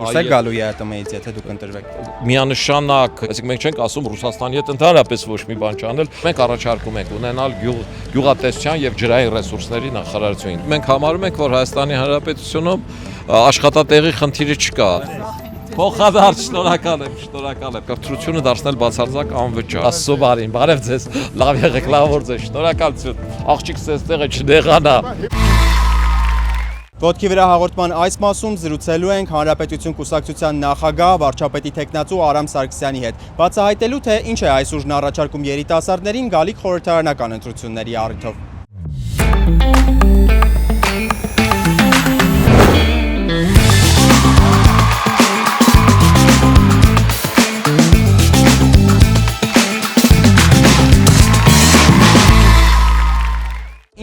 Դուրս գալու է ԱՏՄ-ից, եթե դուք ընտրվեք։ Միանշանակ, այսինքն մենք չենք ասում Ռուսաստանի հետ ընդհանրապես ոչ մի բան չանել, մենք առաջարկում ենք ունենալ գյուղատնտեսության եւ ջրային ռեսուրսների նախարարություն։ Մենք համարում ենք, որ Հայաստանի Հանրապետությունում աշխատատեղի խնդիրը չկա։ Փոխադարձ շնորհակալ եմ։ Կրթությունը դարձնել բացարձակ անվճար։ Աստծո բարին, բարև ձեզ, լավ եղեք, լավ օր ձեզ, շնորհակալություն։ Աղջիկս այստեղ է չնեղանա։ Ոտքի վրա հաղորդման այս մասում զրուցելու ենք Հանրապետություն կուսակցության նախագահ վարչապետի թեկնածու Արամ Սարգսյանի հետ, բացահայտելու թե ինչ է այս ուժն առաջարկում երիտասարդներին գալիք խորհրդարանական ընտրությունների առիթով։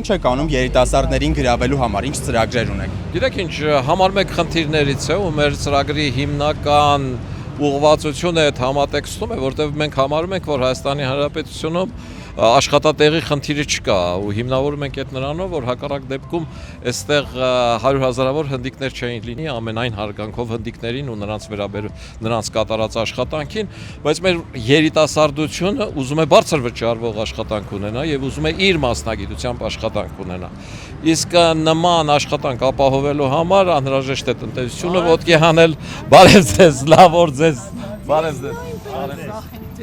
Ինչ եք անում երիտասարդներին գրավելու համար, ինչ ծրագրեր ունեք։ Գիտեք ինչ, համար մեկ խնդիրներից է ու մեր ծրագրի հիմնական ուղղվածությունը այդ համատեքստում է, որտեղ մենք համարում ենք, որ Հայաստանի Հանրապետությունում աշխատատեղի խնդիրը չկա ու հիմնավորում ենք այդ նրանով, որ հակառակ դեպքում այստեղ 100,000-ավոր հնդիկներ չէին լինի ամենայն հարգանքով հնդիկներին ու նրանց կատարած աշխատանքին, բայց մեր երիտասարդությունը ուզում է բարձր վճարվող աշխատանք ունենա եւ ուզում է իր մասնագիտությամբ աշխատանք ունենա։ Իսկ նման աշխատանք ապահովելու համար անհրաժեշտ է տնտեսությունը ոտքի հանել։ Բարև ձեզ, լավ օր ձեզ, բարև ձեզ։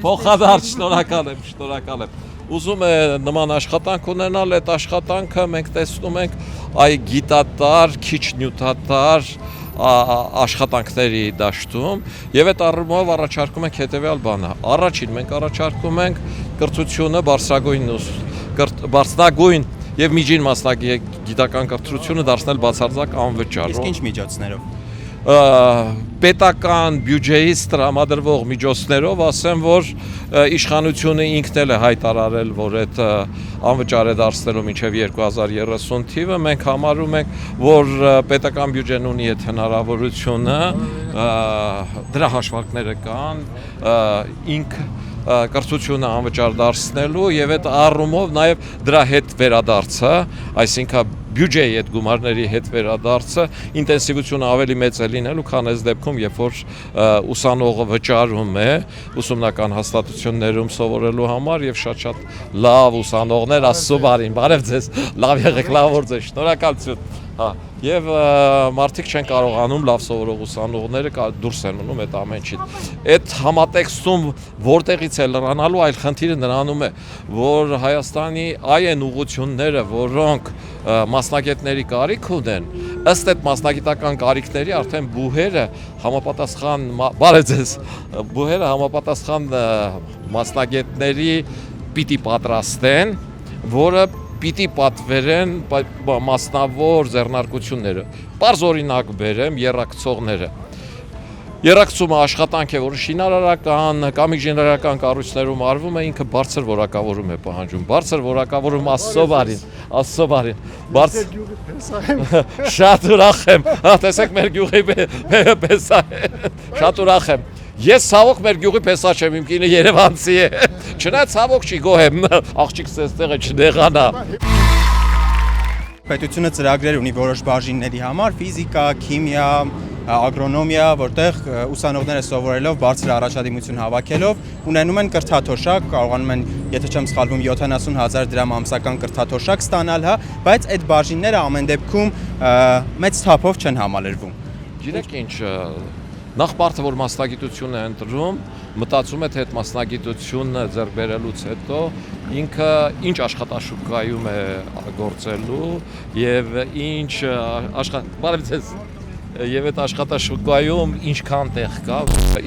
Փոխադարձ շնորհակալ եմ։ Ուզում է նման աշխատանք ունենալ, այդ աշխատանքը մենք տեսնում ենք այ գիտատար, քիչ նյութատար աշխատանքների դաշտում եւ այդ առումով առաջարկում ենք հետեւյալ բանը։ Առաջին մենք առաջարկում ենք կրթությունը բարձրագույն եւ միջին մասնագիտական կրթությունը դարձնել բացարձակ անվճար։ Իսկ ինչ միջոցներով։ Պետական բյուջեից տրամադրվող միջոցներով ասեմ, որ իշխանությունը ինքն էլ է հայտարարել, որ այդ անվճար է դարձնելու մինչև 2030 թիվը, մենք համարում ենք, որ պետական բյուջեն ունի այդ հնարավորությունը, դրա հաշվարկները կան, ինքը կրթությունը անվճար դարձնելու եւ այդ առումով նաեւ դրա հետ վերադարձը, այսինքն բյուջեի այդ գումարների հետ վերադարձը ինտենսիվությունը ավելի մեծ է լինելու, քան այս դեպքում, երբ որ ուսանողը վճարում է ուսումնական հաստատություններում սովորելու համար եւ շատ լավ ուսանողներ, Աստծո բարին, բարև ձեզ, լավ եղեք, լավ օր ձեզ, շնորհակալություն։ Եվ մարդիկ չեն կարողանում լավ սովորող ուսանողները դուրս են մնում այդ ամենից։ Այդ համատեքստում որտեղից է լրանալու, այլ խնդիրը նրանում է, որ Հայաստանի այն ուղղությունները, որոնք մասնագետների կարիք ունեն, ըստ այդ մասնագիտական կարիքների արդեն բուհերը համապատասխան մասնագետների պիտի պատրաստեն, որը պիտի պատվերեն մասնավոր ձեռնարկությունները։ Պարզ օրինակ բերեմ եռակցողները։ Եռակցումը աշխատանք է, որը շինարարական կամ ինժեներական կառույցներում արվում է, ինքը բարձր որակավորում է պահանջում։ Բարձր որակավորում Աստծո բարին։ Շատ ուրախ եմ։ Տեսեք մեր գյուղի պեսա է։ Շատ ուրախ եմ։ Ես ցավոք մեր գյուղի պեսա չեմ, իմ կինը երևանցի է։ Չնայած ցավոք չի գոհեմ, աղջիկս այստեղ է չնեղանա։ Պետությունը ծրագրեր ունի որոշ բաժինների համար, ֆիզիկա, քիմիա, ագրոնոմիա, որտեղ ուսանողները սովորելով բարձր առաջադիմություն հավաքելով ունենում են կրթաթոշակ, կարողանում են, եթե չեմ սխալվում, 70,000 դրամ ամսական կրթաթոշակ ստանալ, բայց այդ բաժինները ամեն դեպքում մեծ թափով չեն համալրվում։ Գիտեք ինչ, նախ մարդը, որ մասնագիտություն է ընտրում, մտածում է, թե այդ մասնագիտությունը ձեռք բերելուց հետո ինքը ինչ աշխատաշուկայում է գործելու եւ ինչ բարև ձեզ եւ այդ աշխատաշուկայում ինչքան տեղ կա։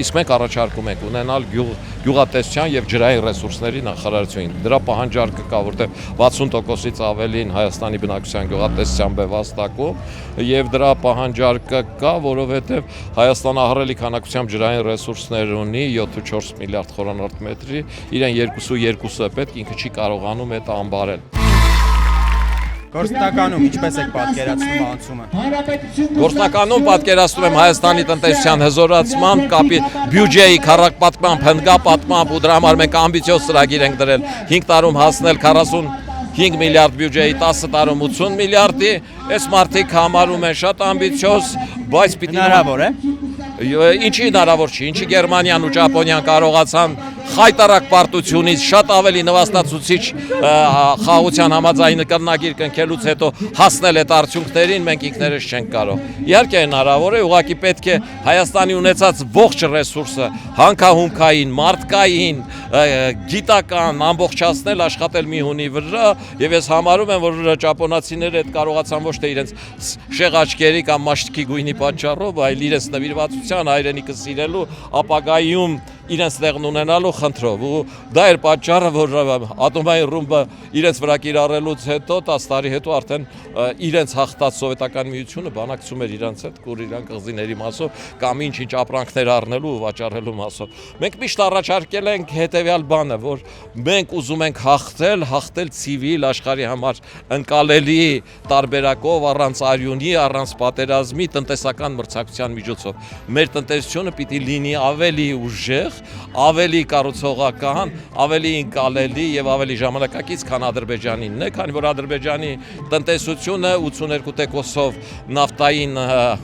Իսկ մենք առաջարկում ենք ունենալ գյուղատնտեսության եւ ջրային ռեսուրսների նախարարություն։ Դրա պահանջարկը կա, որտեղ 60%-ից ավելին Հայաստանի բնակչության գյուղատնտեսությամբ է վաստակում եւ դրա պահանջարկը կա, որովհետեւ Հայաստանը ահռելի քանակությամբ ջրային ռեսուրսներ ունի, 7-4 միլիարդ խորանարդ մետրի, իրեն 2.2-ը պետք, ինքը չի կարողանում այդ անբարել։ Գործնականում ինչպես եք պատկերացնում անցումը։ Գործնականում պատկերացնում եմ Հայաստանի տնտեսության հզորացման, կապի բյուջեի քառակպատմամբ, հնդկապատմամբ ու դրա համար մենք ամբիցիոզ ծրագիր ենք դրել 5 տարում հասնել 45 միլիարդ բյուջեի, 10 տարում 80 միլիարդի, այս մարդիկ համարում են շատ ամբիցիոզ, բայց պիտի հնարավոր է։ Ինչի հնարավոր չի, ինչի Գերմանիան ու Ճապոնիան կարողացան խայտարակ պարտությունից շատ ավելի նվաստացուցիչ խաղաղության համաձայն կրնագիր կնքելուց հետո հասնել այդ արդյունքներին, մենք ինքներս չենք կարող։ Իհարկե հնարավոր է, ուղղակի պետք է Հայաստանի ունեցած ողջ ռեսուրսը, հանքահունքային, մարդկային, գիտական ամբողջացնել, աշխատել մի հունի վրա, եւ ես համարում եմ, որ ճապոնացիները այդ կարողացան ոչ թե իրենց շեղ աչքերի կամ մաշկի գույնի պատճառով, այլ իրենց նվիրվածության, հայրենիքը սիրելու, ապագայում իրենց տեղն ունենալու խնդրով ու դա էր պատճառը, որ ատոմային ռումբը իրենց վրա կիրառելուց հետո 10 տարի հետո արդեն իրենց հաղթած սովետական միությունը բանակցում էր իրենց հետ կուրիլյան կղզիների մասով կամ ինչ-ինչ ապրանքներ առնելու ու վաճառելու մասով։ Մենք միշտ առաջարկել ենք հետևյալ բանը, որ մենք ուզում ենք հաղթել ցիվիլ աշխարհի համար ընկալելի տարբերակով, առանց արյունի, առանց պատերազմի, տնտեսական մրցակցության միջոցով։ Մեր տնտեսությունը պիտի լինի ավելի ուժեղ, ավելի կառուցողական, ավելի ընկալելի եւ ավելի ժամանակակից, քան Ադրբեջանինն է, քանի որ Ադրբեջանի տնտեսությունը 82%-ով նավթային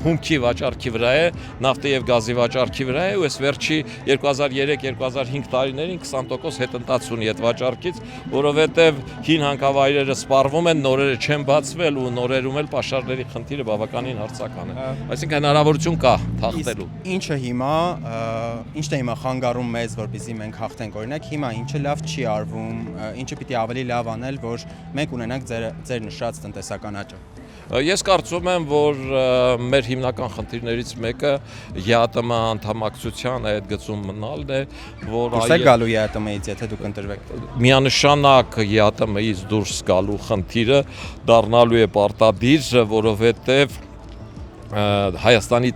հումքի վաճառքի վրա է, նավթի եւ գազի վաճառքի վրա է, ու այս վերջի 2003-2005 տարիներին 20% հետընթաց ունի այդ վաճառքից, որովհետեւ հին հանքավայրերը սպառվում են, նորերը չեն բացվել ու նորերում էլ պաշարների խնդիրը բավականին հարցական է։ Այսինքն հնարավորություն կա հաղթելու։ Ինչն է հիմա խանգարում մեզ, որպեսզի մենք հաղթենք, օրինակ հիմա ինչը լավ չի արվում, ինչը պիտի ավելի լավ անել, որ մենք ունենանք ձեր նշած տնտեսական աճը։ Ես կարծում եմ, որ մեր հիմնական խնդիրներից մեկը ԵԱՏՄ անդամակցության այդ գծում մնալն է, որ դուրս է գալու ԵԱՏՄ-ից, եթե դուք ընտրվեք։ Միանշանակ ԵԱՏՄ-ից դուրս գալու խնդիրը դառնալու է պարտադիր, որովհետև Հայաստանի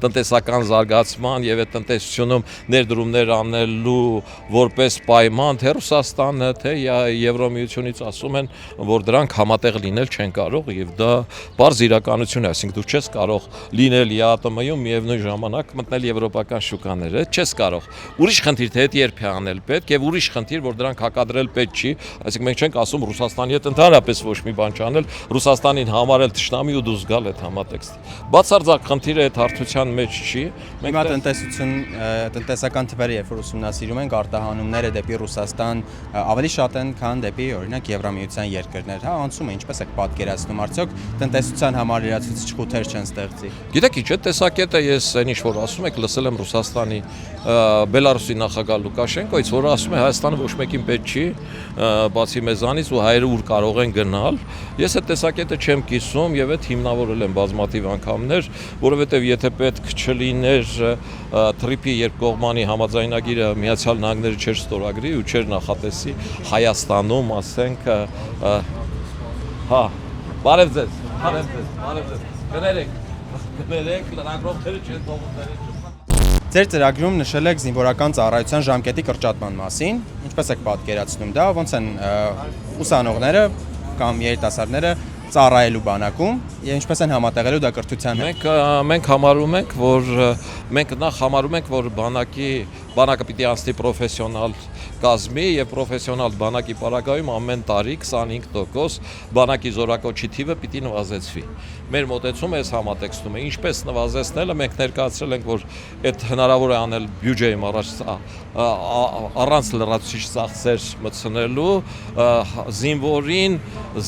տնտեսական զարգացման եւ այդ տնտեսությունում ներդրումներ անելու որպես պայման թե Ռուսաստանը, թե Եվրոմիությունից ասում են, որ դրանք համատեղ լինել չեն կարող եւ դա բարձ իրականություն է, այսինքն դու չես կարող լինել ԵԱՏՄ-ում միևնույն ժամանակ մտնել եվրոպական շուկաները, չես կարող։ Ուրիշ խնդիր թե այդ երբ է անել պետք եւ ուրիշ խնդիր, որ դրանք հակադրել պետք չի, այսինքն մենք չենք ասում Ռուսաստանի հետ ընդհանրապես ոչ մի բան չանել, Ռուսաստանին համարել թշնամի ու դուրս գալ այդ համատեքստից։ Բացարձակ խնդիրը այդ հարթության մեջ չի։ Մենք տնտեսական թվերը երբ որ ուսումնասիրում ենք, արտահանումները դեպի Ռուսաստան ավելի շատ են, քան դեպի օրինակ Եվրամիության երկրներ։ Հա, անցում է, ինչպես եք պատկերացնում, արդյոք տնտեսության համար իրացուցիչ խութեր չեն ստեղծի։ Գիտեք ինչ, այդ տեսակետը ես այն ինչ որ ասում եք, լսել եմ Ռուսաստանի Բելարուսի նախագահ Լուկաշենկոից, որ ասում է Հայաստանը ոչ մեկին պետք չի, բացի մեզանից ու հայերը ուր կարող են գնալ։ Ես այդ տեսակետը չեմ կիսում եւ այդ հիմնավորել եմ բազմաթիվ անգամներ, որովհետեւ եթե պետք չլիներ թրիփի երկկողմանի համաձայնագիրը Միացյալ Նահանգները չէր ստորագրի ու չէր նախատեսի Հայաստանում, ասենք, հա, բարև ձեզ, գներեք, լրագրողները չեն թողում։ Ձեր ծրագրում նշել եք զինվորական ծառայության ժամկետի կրճատման մասին, ինչպես եք պատկերացնում դա, ոնց են ուսանողները կամ երիտասարդները ծառայելու բանակում եւ ինչպես են համատեղելու դա կրթության հետ։ Մենք համարում ենք, որ բանակը պիտի անցնի պրոֆեսիոնալ կազմի եւ պրոֆեսիոնալ բանակի պարագայում ամեն տարի 25% բանակի զորակոչի թիվը պիտի նվազեցվի։ Մեր մոտեցումը այս համատեքստում է, ինչպես նվազեցնելը մենք ներկայացրել ենք, որ այդ հնարավոր է անել բյուջեի առանց լրացուցիչ ծախսեր մտցնելու,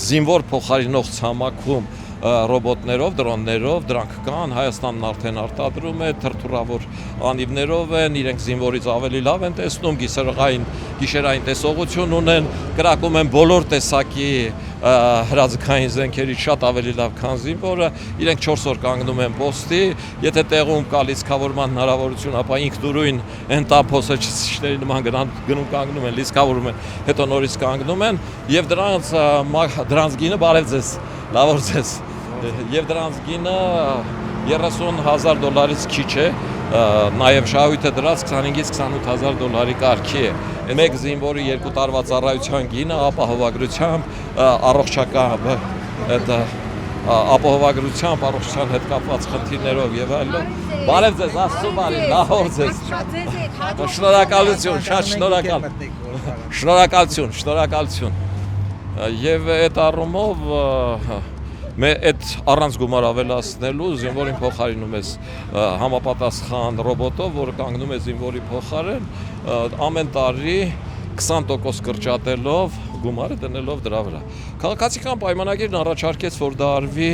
զինվոր փոխարինող ցամաքում ռոբոտներով, դրոններով, դրանք կան, Հայաստանն արդեն արտադրում է, թրթուրավոր անիվներով են, իրենք զինվորից ավելի լավ են տեսնում, գիշերային տեսողություն ունեն, կրակում են բոլոր տեսակի հրաձգային զենքերի շատ ավելի լավ, քան զինվորը, իրենք 4 օր կանգնում են պոստի, եթե տեղում կա լիցքավորման հնարավորություն, ապա ինքնուրույն են տափոսիչների նման գնում կանգնում են, լիցքավորում են, հետո նորից կանգնում են եւ դրանց գինը բարև ձեզ, լավ օր ձեզ, եւ դրանց գինը $30,000 քիչ է, նաեւ շահույթը դրած 25-ից 28 $28,000 կարգի է։ Մեկ զինվորի 2 տարվա ծառայության գինը ապահովագրությամբ առողջական ապահովագրությամբ առողջության հետ կապված խնդիրներով եւ այլն։ Բարև ձեզ, Աստծո բարի, լավ օր ձեզ։ Շնորհակալություն, շատ շնորհակալություն։ Եվ այդ առումով Մենք այդ առանց գումար ավելացնելու զինվորին փոխարինում ես համապատասխան ռոբոտով, որը կանգնում է զինվորի փոխարեն, ամեն տարի 20% կրճատելով, գումարը դնելով դրա վրա։ Քաղաքացիական պայմանագիրն առաջարկեց, որ դա արվի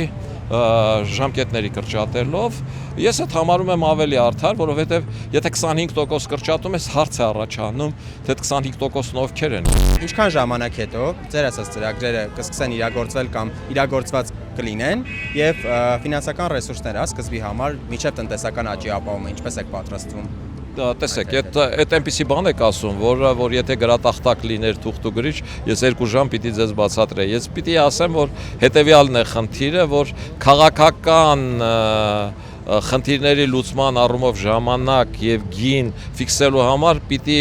ժամկետների կրճատելով, ես այդ համարում եմ ավելի արդար, որովհետև եթե 25% կրճատում ես, հարց է առաջանում, թե 25%-ն ովքեր են։ Ինչքան ժամանակ հետո ձեր ասած ծրագրերը կսկսեն իրագործվել կամ իրագործված կլինեն եւ ֆինանսական ռեսուրսները սկզբի համար միջև տնտեսական աճի ապահովումը ինչպես եք պատրաստվում։ Տեսեք, այդ այնպիսի բան եք ասում, որ եթե գրատախտակ լիներ թուղթ ու գրիչ, ես 2 ժամ պիտի ձեզ բացատրեի։ Ես պիտի ասեմ, որ հետեւյալն է խնդիրը, որ քաղաքական խնդիրների լուծման առումով ժամանակ եւ գին ֆիքսելու համար պիտի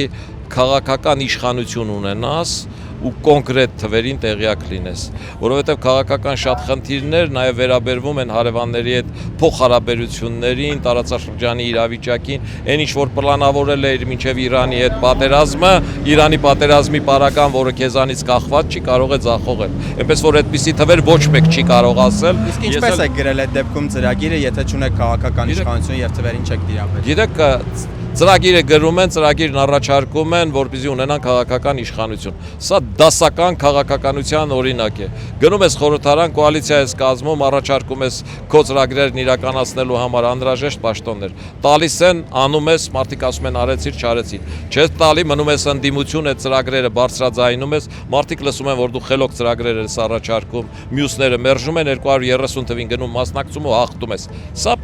քաղաքական իշխանություն ունենաս ու կոնկրետ թվերին տեղյակ լինես, որովհետև քաղաքական շատ խնդիրներ նաև վերաբերվում են հարևանների հետ փոխհարաբերություններին, տարածաշրջանի իրավիճակին, այն ինչ որ պլանավորել էր մինչև Իրանի հետ պատերազմը, Իրանի պատերազմի պարագան, որը քեզանից կախված չի, կարող է ձախողել։ Այնպես որ այդպիսի թվեր ոչ մեկ չի կարող ասել։ Իսկ ինչպես եք գրել այդ դեպքում ծրագիրը, եթե չունեք քաղաքական իշխանություն եւ թվերին չեք դիապետել։ Գիտեք, ծրագիրը գրում են, ծրագիրն առաջարկում են, որպեսզի ունենան քաղաքական իշխանություն։ Սա դասական քաղաքականության օրինակ է։ Գնում ես խորհրդարան, կոալիցիա ես կազմում, առաջարկում ես քո ծրագրերն իրականացնելու համար անհրաժեշտ պաշտոններ։ Տալիս են, անում ես, մարդիկ ասում են արեցիր, չարեցիր։ Չես տալի, մնում ես ընդդիմություն, այդ ծրագրերը բարձրաձայնում ես, մարդիկ լսում են, որ դու խելոք ծրագրեր ես առաջարկում, մյուսները մերժում են, 230 թվին գնում մասնակցում ու հաղթում ես։ Սա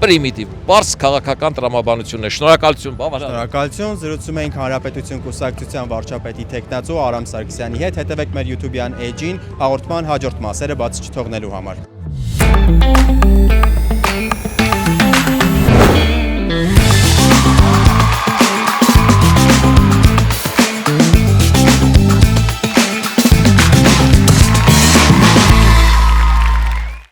պրիմիտիվ, պարզ քաղաքական տրամաբանություն է։ Շնորհակալություն, բավարար։ Շնորհակալություն, զրուցում էինք Հանրապետություն կուսակցության վարչապետի տեխնացու Արամ Սարգսյանի հետ, հետևեք մեր YouTube-յան էջին հաղորդման հաջորդ մասերը բաց չթողնելու համար։